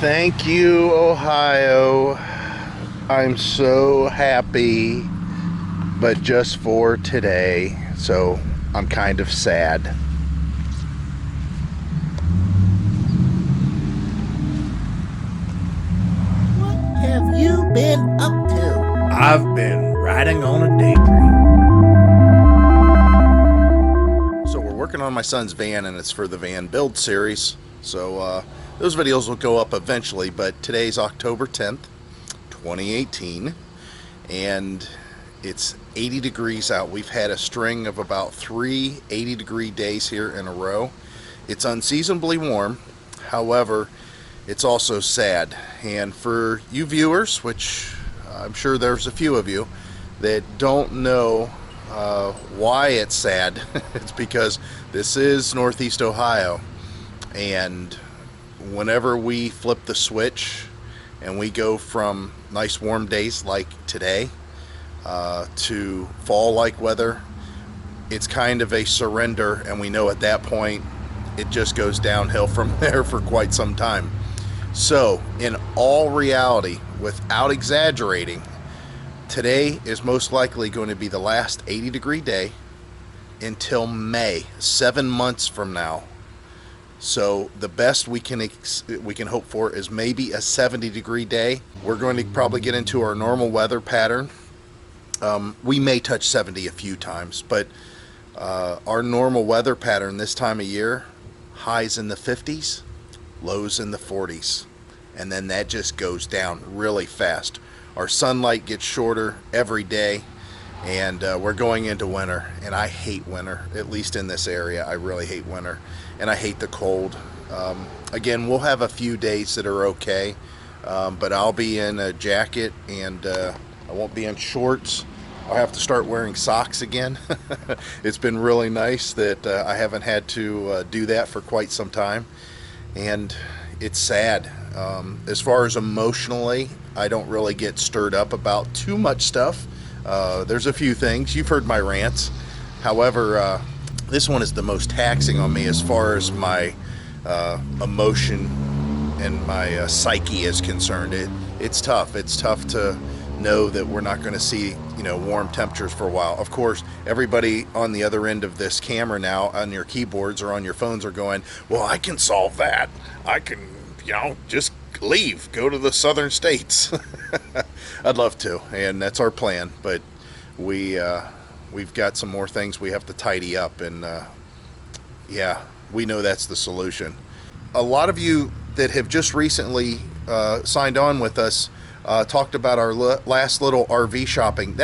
Thank you, Ohio. I'm so happy, but just for today, so I'm kind of sad. What have you been up to? I've been riding on a daydream. So we're working on my son's van, and it's for the van build series. So those videos will go up eventually, but today's October 10th, 2018, and it's 80 degrees out. We've had a string of about 3 80-degree days here in a row. It's unseasonably warm. However, it's also sad. And for you viewers, which I'm sure there's a few of you that don't know why it's sad, it's because this is Northeast Ohio, and whenever we flip the switch and we go from nice warm days like today to fall-like weather, it's kind of a surrender, and we know at that point it just goes downhill from there for quite some time. So, in all reality, without exaggerating, today is most likely going to be the last 80-degree day until May, 7 months from now. So the best we can hope for is maybe a 70-degree day. We're going to probably get into our normal weather pattern. We may touch 70 a few times, but our normal weather pattern this time of year, highs in the 50s, lows in the 40s, and then that just goes down really fast. Our sunlight gets shorter every day, and we're going into winter, and I hate winter, at least in this area. I really hate winter, and I hate the cold. Again, we'll have a few days that are okay, but I'll be in a jacket, and I won't be in shorts. I'll have to start wearing socks again. It's been really nice that I haven't had to do that for quite some time, and it's sad. As far as emotionally, I don't really get stirred up about too much stuff. There's a few things. You've heard my rants. However, this one is the most taxing on me as far as my emotion and my psyche is concerned. It's tough. It's tough to know that we're not going to see, warm temperatures for a while. Of course, everybody on the other end of this camera now on your keyboards or on your phones are going, well, I can solve that. I can, just leave, go to the southern states. I'd love to, and that's our plan, but we've got some more things we have to tidy up, and yeah, we know that's the solution. A lot of you that have just recently signed on with us talked about our last little RV shopping.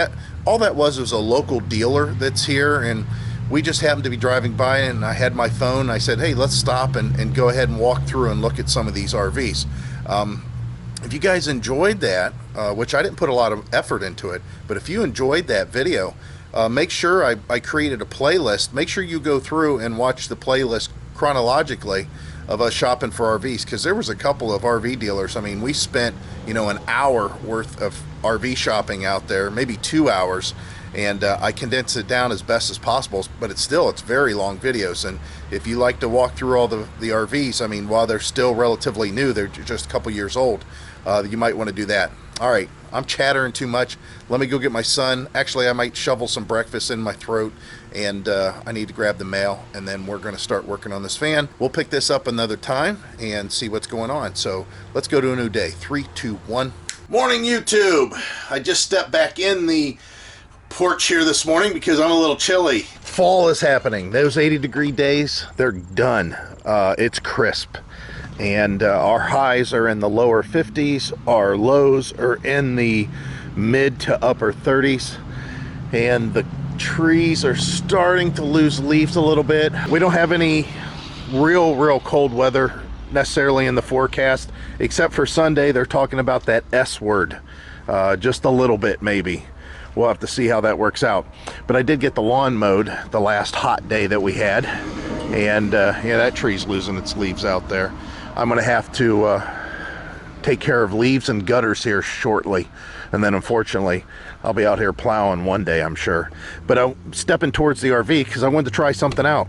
All that was a local dealer that's here, and we just happened to be driving by, and I had my phone. I said, hey, let's stop and go ahead and walk through and look at some of these RVs. If you guys enjoyed that, which I didn't put a lot of effort into it, but if you enjoyed that video, make sure I created a playlist. Make sure you go through and watch the playlist chronologically of us shopping for RVs, because there was a couple of RV dealers. I mean, we spent an hour worth of RV shopping out there, maybe 2 hours, and I condensed it down as best as possible, but it's very long videos. And if you like to walk through all the RVs, I mean, while they're still relatively new, they're just a couple years old, you might want to do that. All right, I'm chattering too much. Let me go get my son. Actually, I might shovel some breakfast in my throat, and I need to grab the mail, and then we're going to start working on this van. We'll pick this up another time and see what's going on. So let's go to a new day. 3, 2, 1. Morning, YouTube. I just stepped back in the porch here this morning because I'm a little chilly. Fall is happening. Those 80-degree days, they're done. It's crisp. And our highs are in the lower 50s. Our lows are in the mid to upper 30s. And the trees are starting to lose leaves a little bit. We don't have any real cold weather necessarily in the forecast, except for Sunday. They're talking about that S word, just a little bit maybe. We'll have to see how that works out. But I did get the lawn mowed the last hot day that we had, and yeah, that tree's losing its leaves out there. I'm gonna have to take care of leaves and gutters here shortly, and then unfortunately I'll be out here plowing one day, I'm sure. But I'm stepping towards the RV because I wanted to try something out.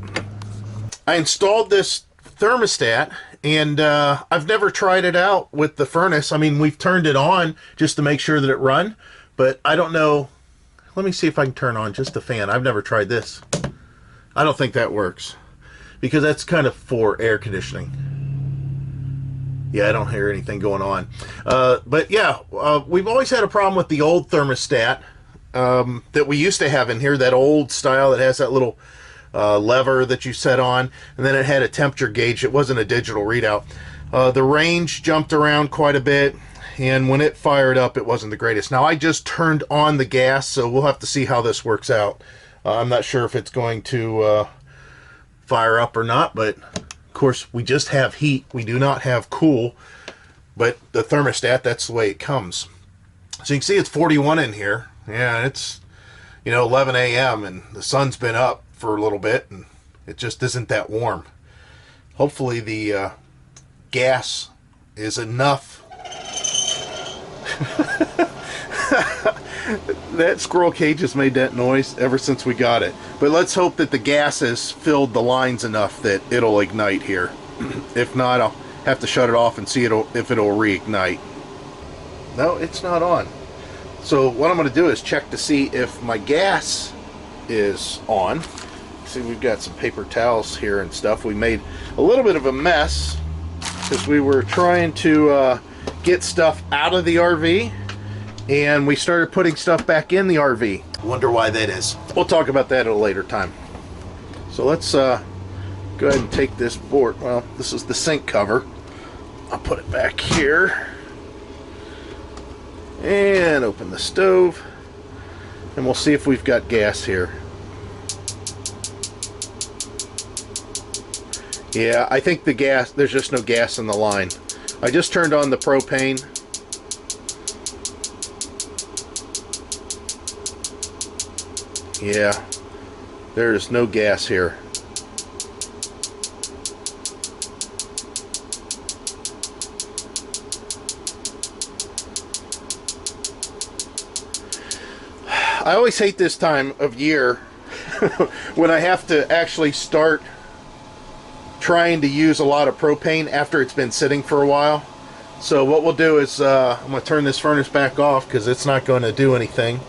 I installed this thermostat and I've never tried it out with the furnace. I mean, we've turned it on just to make sure that it run, but I don't know. Let me see if I can turn on just the fan. I've never tried this. I don't think that works because that's kind of for air conditioning. Yeah, I don't hear anything going on. But yeah, we've always had a problem with the old thermostat that we used to have in here, that old style that has that little lever that you set on, and then it had a temperature gauge. It wasn't a digital readout. The range jumped around quite a bit, and when it fired up, it wasn't the greatest. Now, I just turned on the gas, so we'll have to see how this works out. I'm not sure if it's going to fire up or not, but of course, we just have heat. We do not have cool, but the thermostat, that's the way it comes. So you can see it's 41 in here. Yeah, it's, 11 a.m. and the sun's been up for a little bit, and it just isn't that warm. Hopefully the gas is enough. That squirrel cage has made that noise ever since we got it. But let's hope that the gas has filled the lines enough that it'll ignite here. If not, I'll have to shut it off and see if it'll reignite. No, it's not on. So what I'm going to do is check to see if my gas is on. See, we've got some paper towels here and stuff. We made a little bit of a mess because we were trying to get stuff out of the RV, and we started putting stuff back in the RV. Wonder why that is. We'll talk about that at a later time. So let's go ahead and take this board. Well, this is the sink cover. I'll put it back here. And open the stove. And we'll see if we've got gas here. Yeah, I think the gas, there's just no gas in the line. I just turned on the propane. Yeah, there's no gas here. I always hate this time of year when I have to actually start trying to use a lot of propane after it's been sitting for a while. So what we'll do is I'm going to turn this furnace back off because it's not going to do anything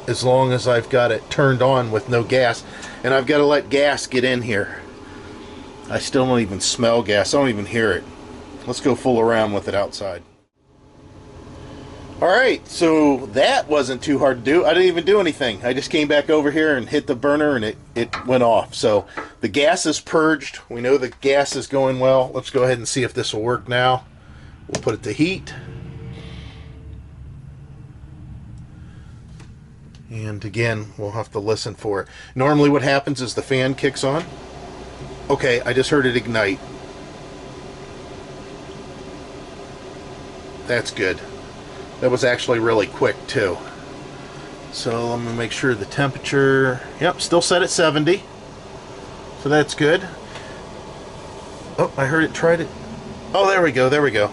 as long as I've got it turned on with no gas. And I've got to let gas get in here. I still don't even smell gas. I don't even hear it. Let's go fool around with it outside. Alright, so that wasn't too hard to do. I didn't even do anything. I just came back over here and hit the burner and it went off. So the gas is purged. We know the gas is going well. Let's go ahead and see if this will work now. We'll put it to heat. And again, we'll have to listen for it. Normally what happens is the fan kicks on. Okay, I just heard it ignite. That's good. That was actually really quick too. So I'm gonna make sure the temperature, yep, still set at 70. So that's good. Oh, I heard it tried it. Oh, there we go, there we go.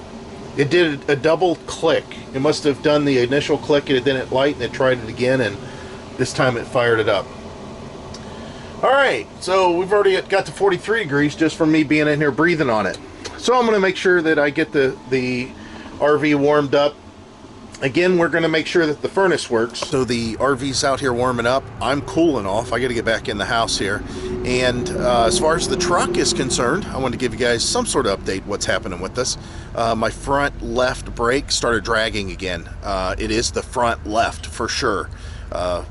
It did a double click. It must have done the initial click and it didn't light, and it tried it again, and this time it fired it up. Alright, so we've already got to 43 degrees just from me being in here breathing on it. So I'm gonna make sure that I get the RV warmed up. Again, we're going to make sure that the furnace works. So the RV's out here warming up. I'm cooling off. I got to get back in the house here. And as far as the truck is concerned, I want to give you guys some sort of update what's happening with this. My front left brake started dragging again. It is the front left for sure.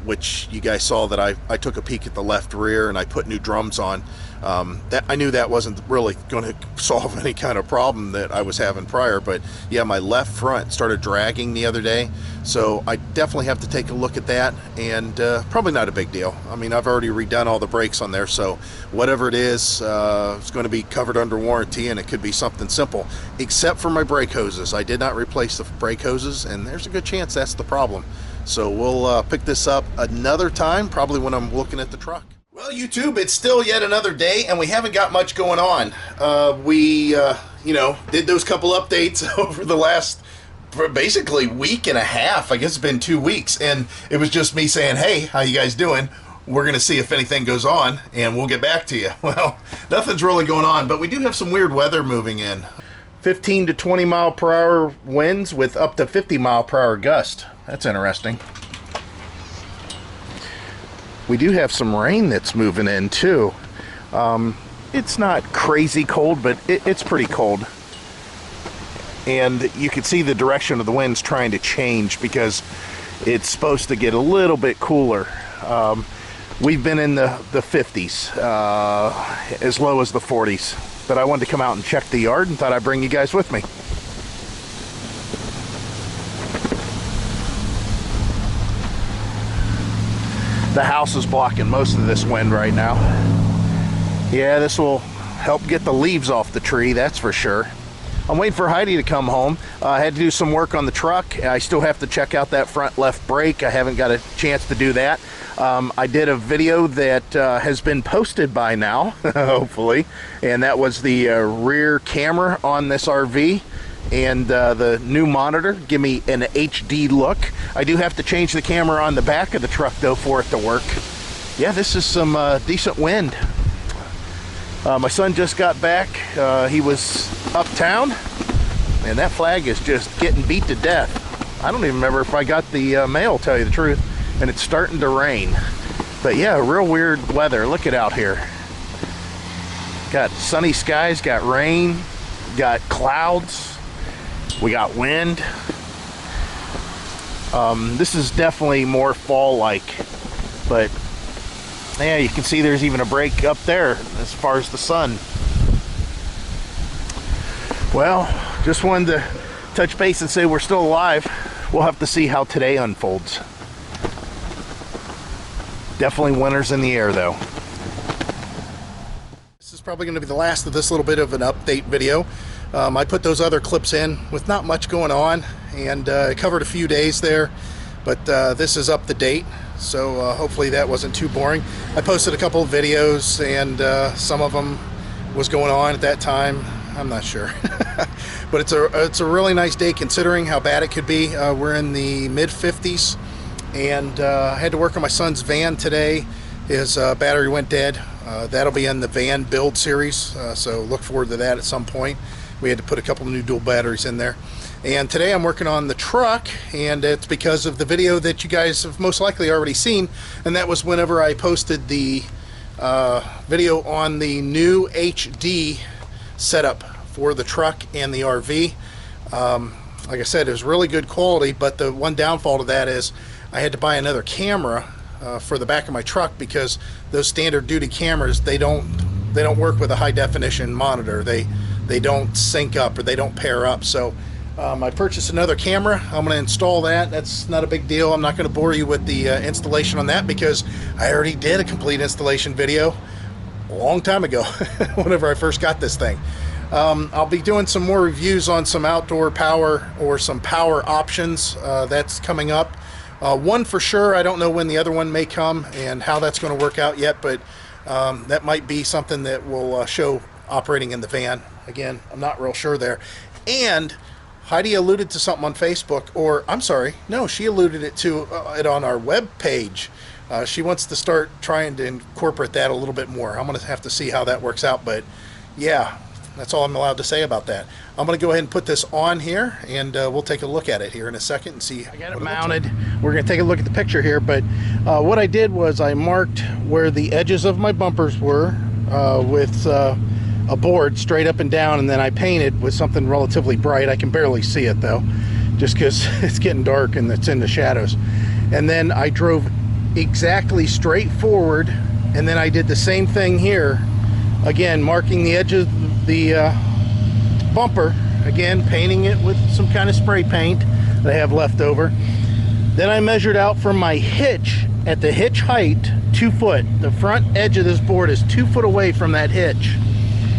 Which you guys saw that I took a peek at the left rear and I put new drums on. I knew that wasn't really going to solve any kind of problem that I was having prior, but yeah, my left front started dragging the other day, so I definitely have to take a look at that, and probably not a big deal. I mean, I've already redone all the brakes on there, so whatever it is, it's going to be covered under warranty, and it could be something simple, except for my brake hoses. I did not replace the brake hoses, and there's a good chance that's the problem. So we'll pick this up another time, probably when I'm looking at the truck. Well, YouTube, it's still yet another day, and we haven't got much going on. We did those couple updates over the last basically week and a half. I guess it's been 2 weeks, and it was just me saying, hey, how you guys doing? we're going to see if anything goes on, and we'll get back to you. Well, nothing's really going on, but we do have some weird weather moving in. 15 to 20 mile per hour winds with up to 50 mile per hour gust. That's interesting. We do have some rain that's moving in too. It's not crazy cold, but it's pretty cold. And you can see the direction of the winds trying to change because it's supposed to get a little bit cooler. We've been in the 50s, as low as the 40s. But I wanted to come out and check the yard and thought I'd bring you guys with me. The house is blocking most of this wind right now. Yeah, this will help get the leaves off the tree, that's for sure. I'm waiting for Heidi to come home. I had to do some work on the truck. I still have to check out that front left brake. I haven't got a chance to do that. I did a video that has been posted by now, hopefully, and that was the rear camera on this RV and the new monitor. Give me an HD look. I do have to change the camera on the back of the truck though for it to work. Yeah, this is some decent wind. My son just got back. He was uptown, and that flag is just getting beat to death. I don't even remember if I got the mail, tell you the truth, and it's starting to rain. But yeah, real weird weather. Look at out here. Got sunny skies, got rain, got clouds, we got wind. This is definitely more fall-like, but yeah, you can see there's even a break up there as far as the sun. Well, just wanted to touch base and say we're still alive. We'll have to see how today unfolds. Definitely winter's in the air though. This is probably going to be the last of this little bit of an update video. I put those other clips in with not much going on, and I covered a few days there, but this is up to date. So hopefully that wasn't too boring. I posted a couple of videos, and some of them was going on at that time. I'm not sure. But it's a really nice day considering how bad it could be. We're in the mid-50s, and I had to work on my son's van today. His battery went dead. That'll be in the van build series, so look forward to that at some point. We had to put a couple of new dual batteries in there. And today I'm working on the truck, and it's because of the video that you guys have most likely already seen, and that was whenever I posted the video on the new HD setup for the truck and the RV. Like I said, it was really good quality, but the one downfall to that is I had to buy another camera for the back of my truck because those standard duty cameras, they don't work with a high definition monitor. They don't sync up, or they don't pair up. So I purchased another camera. I'm going to install that. That's not a big deal. I'm not going to bore you with the installation on that because I already did a complete installation video a long time ago whenever I first got this thing. I'll be doing some more reviews on some outdoor power or some power options. That's coming up. One for sure, I don't know when the other one may come and how that's going to work out yet, but that might be something that will show operating in the van. Again, I'm not real sure there. And Heidi alluded to something on Facebook, or I'm sorry, no, she alluded to it on our web page. She wants to start trying to incorporate that a little bit more. I'm going to have to see how that works out, but yeah, that's all I'm allowed to say about that. I'm going to go ahead and put this on here, and we'll take a look at it here in a second and see. I got it mounted. We're going to take a look at the picture here, but what I did was I marked where the edges of my bumpers were with a board straight up and down, and then I painted with something relatively bright. I can barely see it though, just because it's getting dark and it's in the shadows. And then I drove exactly straight forward, and then I did the same thing here, again marking the edge of the bumper, again painting it with some kind of spray paint that I have left over. Then I measured out from my hitch, at the hitch height, 2 foot. The front edge of this board is 2 foot away from that hitch.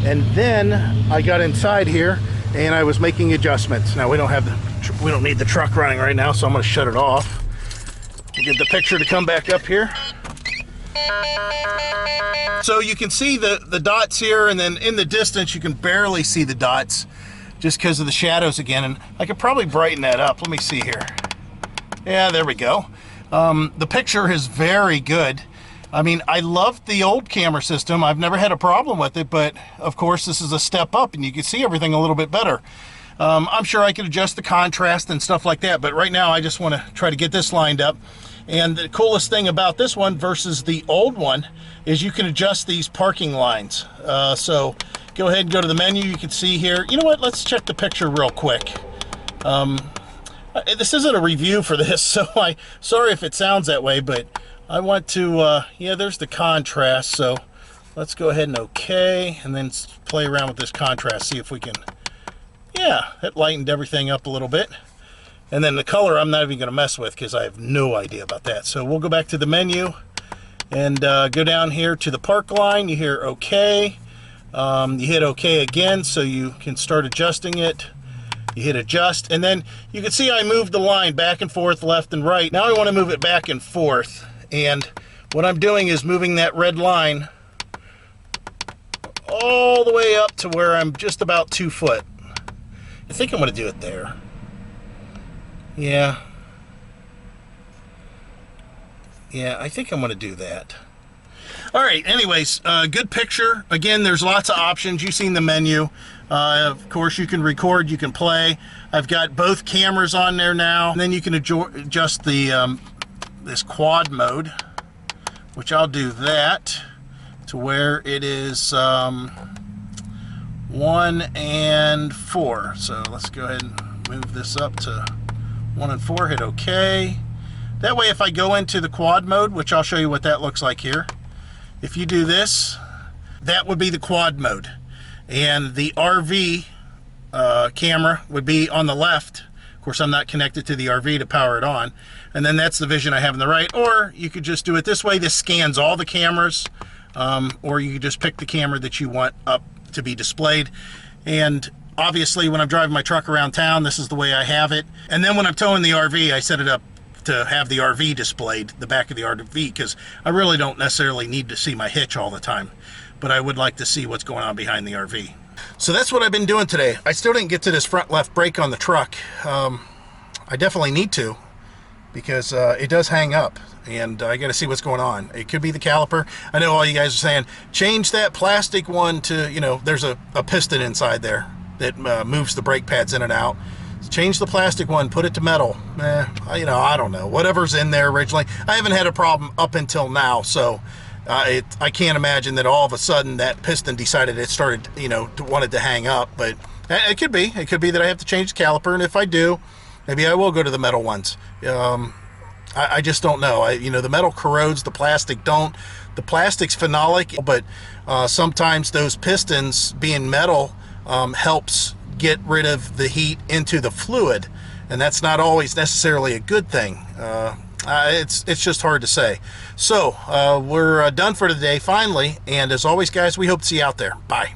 And then I got inside here and I was making adjustments. Now we don't need the truck running right now, so I'm going to shut it off. Get the picture to come back up here. So you can see the dots here, and then in the distance you can barely see the dots just because of the shadows again. And I could probably brighten that up. Let me see here. Yeah, there we go. The picture is very good. I mean, I loved the old camera system. I've never had a problem with it, but of course this is a step up and you can see everything a little bit better. I'm sure I could adjust the contrast and stuff like that, but right now I just want to try to get this lined up. And the coolest thing about this one versus the old one is you can adjust these parking lines. So go ahead and go to the menu. You can see here. You know what? Let's check the picture real quick. This isn't a review for this, so sorry if it sounds that way, but I want to, yeah, there's the contrast. So let's go ahead and OK, and then play around with this contrast, see if we can, yeah, it lightened everything up a little bit. And then the color I'm not even going to mess with because I have no idea about that. So we'll go back to the menu and go down here to the park line. You hear OK. You hit OK again so you can start adjusting it. You hit adjust, and then you can see I moved the line back and forth, left and right. Now I want to move it back and forth. And what I'm doing is moving that red line all the way up to where I'm just about 2 foot. I think I'm going to do it there. Yeah, I think I'm going to do that. All right, anyways, good picture. Again, there's lots of options. You've seen the menu. Of course, you can record, you can play. I've got both cameras on there now. And then you can adjust the this quad mode, which I'll do that to where it is 1 and 4. So let's go ahead and move this up to 1 and 4, hit OK. That way if I go into the quad mode, which I'll show you what that looks like here, if you do this, that would be the quad mode. And the RV camera would be on the left. Of course, I'm not connected to the RV to power it on. And then that's the vision I have on the right. Or you could just do it this way. This scans all the cameras. Or you could just pick the camera that you want up to be displayed. And obviously, when I'm driving my truck around town, this is the way I have it. And then when I'm towing the RV, I set it up to have the RV displayed, the back of the RV, because I really don't necessarily need to see my hitch all the time. But I would like to see what's going on behind the RV. So that's what I've been doing today. I still didn't get to this front left brake on the truck. I definitely need to, because it does hang up. And I got to see what's going on. It could be the caliper. I know all you guys are saying, change that plastic one to, you know, there's a piston inside there that moves the brake pads in and out. Change the plastic one, put it to metal. You know, I don't know. Whatever's in there originally. I haven't had a problem up until now, so I can't imagine that all of a sudden that piston decided it started, you know, wanted to hang up. But it could be. It could be that I have to change the caliper, and if I do, maybe I will go to the metal ones. I just don't know. You know, the metal corrodes, the plastic don't. The plastic's phenolic, but sometimes those pistons being metal helps get rid of the heat into the fluid, and that's not always necessarily a good thing. It's just hard to say. So we're done for today finally, and as always guys, we hope to see you out there. Bye.